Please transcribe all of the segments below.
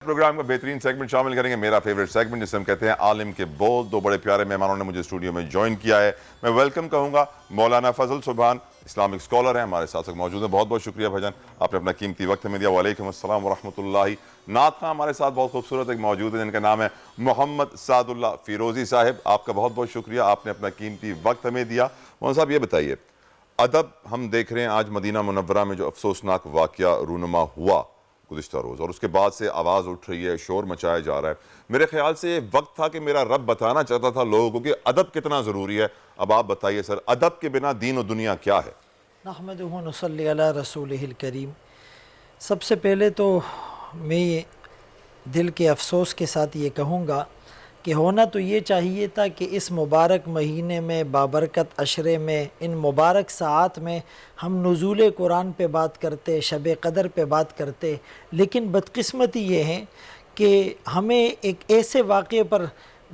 Programme کا بہترین segment شامل کریں گے، میرا فیوریٹ سیگمنٹ جسے ہم کہتے ہیں عالم کے بول۔ دو بڑے پیارے مہمانوں نے مجھے اسٹوڈیو میں جوائن کیا ہے، میں ویلکم کہوں گا مولانا فضل سبحان، اسلامک اسکالر ہیں، ہمارے ساتھ موجود ہیں۔ بہت بہت شکریہ بھائی جان، آپ نے اپنا قیمتی وقت ہمیں دیا۔ وعلیکم السلام ورحمۃ اللہ۔ نعت خواں ہمارے ساتھ بہت خوبصورت ایک موجود ہے جن کا نام ہے محمد سعد اللہ فیروزی صاحب، آپ کا بہت بہت شکریہ، آپ نے اپنا قیمتی وقت ہمیں دیا۔ مولانا صاحب یہ بتائیے، ادب ہم دیکھ رہے ہیں آج مدینہ منورہ میں جو افسوسناک واقعہ رونما ہوا گزشتہ روز، اور اس کے بعد سے آواز اٹھ رہی ہے، شور مچایا جا رہا ہے۔ میرے خیال سے یہ وقت تھا کہ میرا رب بتانا چاہتا تھا لوگوں کو کہ ادب کتنا ضروری ہے۔ اب آپ بتائیے سر، ادب کے بنا دین و دنیا کیا ہے؟ نحمدہ و نصلی علی رسولہ الکریم۔ سب سے پہلے تو میں دل کے افسوس کے ساتھ یہ کہوں گا کہ ہونا تو یہ چاہیے تھا کہ اس مبارک مہینے میں، بابرکت عشرے میں، ان مبارک ساعات میں ہم نزول قرآن پہ بات کرتے، شب قدر پہ بات کرتے، لیکن بدقسمتی یہ ہے کہ ہمیں ایک ایسے واقعے پر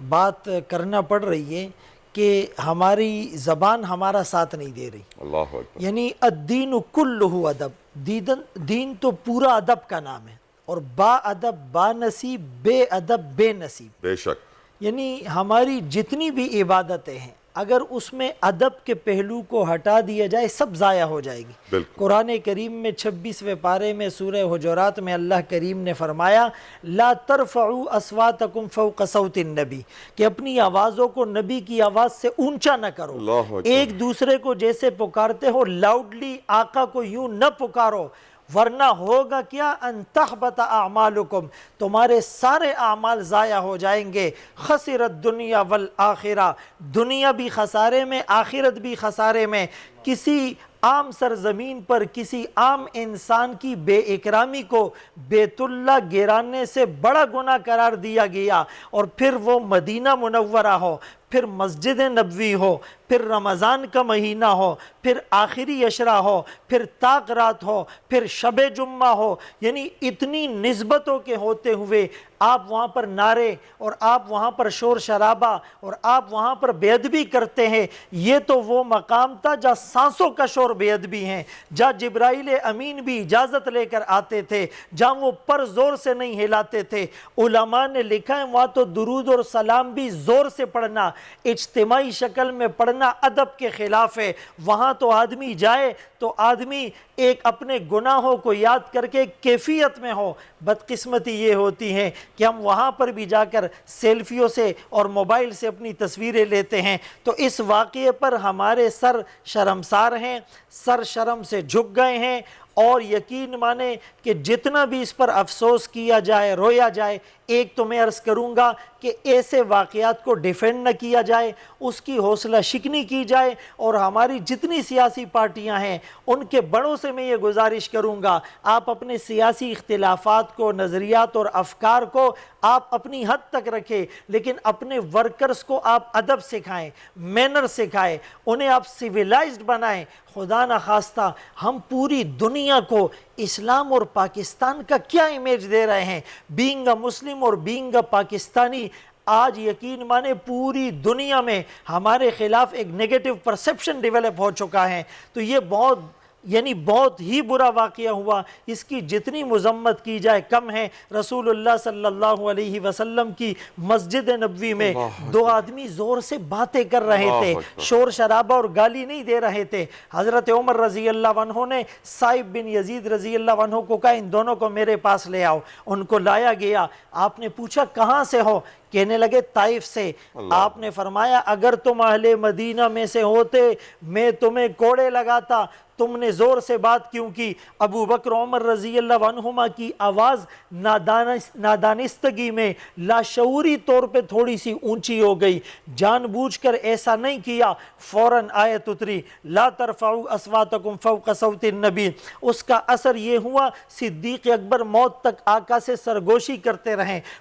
بات کرنا پڑ رہی ہے کہ ہماری زبان ہمارا ساتھ نہیں دے رہی۔ اللہ اکبر۔ یعنی الدین کلہ ادب، دین تو پورا ادب کا نام ہے، اور با ادب با نصیب، بے ادب بے نصیب۔ بے شک۔ یعنی ہماری جتنی بھی عبادتیں ہیں، اگر اس میں ادب کے پہلو کو ہٹا دیا جائے سب ضائع ہو جائے گی۔ بالکل۔ قرآن کریم میں 26ویں پارے میں سورہ حجرات میں اللہ کریم نے فرمایا لا ترفعوا اصواتکم فوق صوت النبی، کہ اپنی آوازوں کو نبی کی آواز سے اونچا نہ کرو، اللہ اکبر۔ ایک دوسرے کو جیسے پکارتے ہو لاؤڈلی آقا کو یوں نہ پکارو، ورنہ ہوگا کیا؟ ان تحبط اعمالکم، تمہارے سارے اعمال ضائع ہو جائیں گے۔ خسرت دنیا والآخرہ، دنیا بھی خسارے میں، آخرت بھی خسارے میں۔ کسی عام سرزمین پر کسی عام انسان کی بے اکرامی کو بیت اللہ گرانے سے بڑا گناہ قرار دیا گیا، اور پھر وہ مدینہ منورہ ہو، پھر مسجد نبوی ہو، پھر رمضان کا مہینہ ہو، پھر آخری عشرہ ہو، پھر طاق رات ہو، پھر شب جمعہ ہو، یعنی اتنی نسبتوں کے ہوتے ہوئے آپ وہاں پر نعرے اور آپ وہاں پر شور شرابہ اور آپ وہاں پر بے ادبی کرتے ہیں۔ یہ تو وہ مقام تھا جہاں سانسوں کا شور بے ادبی ہیں، جہاں جبرائیل امین بھی اجازت لے کر آتے تھے، جہاں وہ پر زور سے نہیں ہلاتے تھے۔ علماء نے لکھا ہے وہاں تو درود اور سلام بھی زور سے پڑھنا، اجتماعی شکل میں پڑھنا ادب کے خلاف ہے۔ وہاں تو آدمی جائے تو آدمی ایک اپنے گناہوں کو یاد کر کے کیفیت میں ہو۔ بدقسمتی یہ ہوتی ہے کہ ہم وہاں پر بھی جا کر سیلفیوں سے اور موبائل سے اپنی تصویریں لیتے ہیں۔ تو اس واقعے پر ہمارے سر شرمسار ہیں، سر شرم سے جھک گئے ہیں، اور یقین مانیں کہ جتنا بھی اس پر افسوس کیا جائے، رویا جائے، ایک تو میں عرض کروں گا کہ ایسے واقعات کو ڈیفینڈ نہ کیا جائے، اس کی حوصلہ شکنی کی جائے، اور ہماری جتنی سیاسی پارٹیاں ہیں ان کے بڑوں سے میں یہ گزارش کروں گا، آپ اپنے سیاسی اختلافات کو، نظریات اور افکار کو آپ اپنی حد تک رکھیں، لیکن اپنے ورکرز کو آپ ادب سکھائیں، مینر سکھائیں، انہیں آپ سیویلائزڈ بنائیں۔ خدا نخواستہ ہم پوری دنیا کو اسلام اور پاکستان کا کیا امیج دے رہے ہیں؟ بینگ اے مسلم اور بینگ اے پاکستانی، آج یقین مانے پوری دنیا میں ہمارے خلاف ایک نیگیٹو پرسیپشن ڈیولپ ہو چکا ہے۔ تو یہ بہت ہی برا واقعہ ہوا، اس کی جتنی مذمت کی جائے کم ہے۔ رسول اللہ صلی اللہ علیہ وسلم کی مسجد نبوی میں دو آدمی زور سے باتیں کر رہے تھے، شور شرابہ اور گالی نہیں دے رہے تھے۔ حضرت عمر رضی اللہ عنہ نے سائب بن یزید رضی اللہ عنہ کو کہا ان دونوں کو میرے پاس لے آؤ، ان کو لایا گیا۔ آپ نے پوچھا کہاں سے ہو؟ کہنے لگے طائف سے۔ آپ نے فرمایا اگر تم اہل مدینہ میں سے ہوتے میں تمہیں کوڑے لگاتا، تم نے زور سے بات کیوں کی؟ ابو بکر عمر رضی اللہ عنہما کی آواز نادانستگی میں لاشعوری طور پہ تھوڑی سی اونچی ہو گئی، جان بوجھ کر ایسا نہیں کیا، فوراً آیت اتری لا ترفعوا اصواتکم فوق صوت النبی۔ اس کا اثر یہ ہوا صدیق اکبر موت تک آقا سے سرگوشی کرتے رہیں،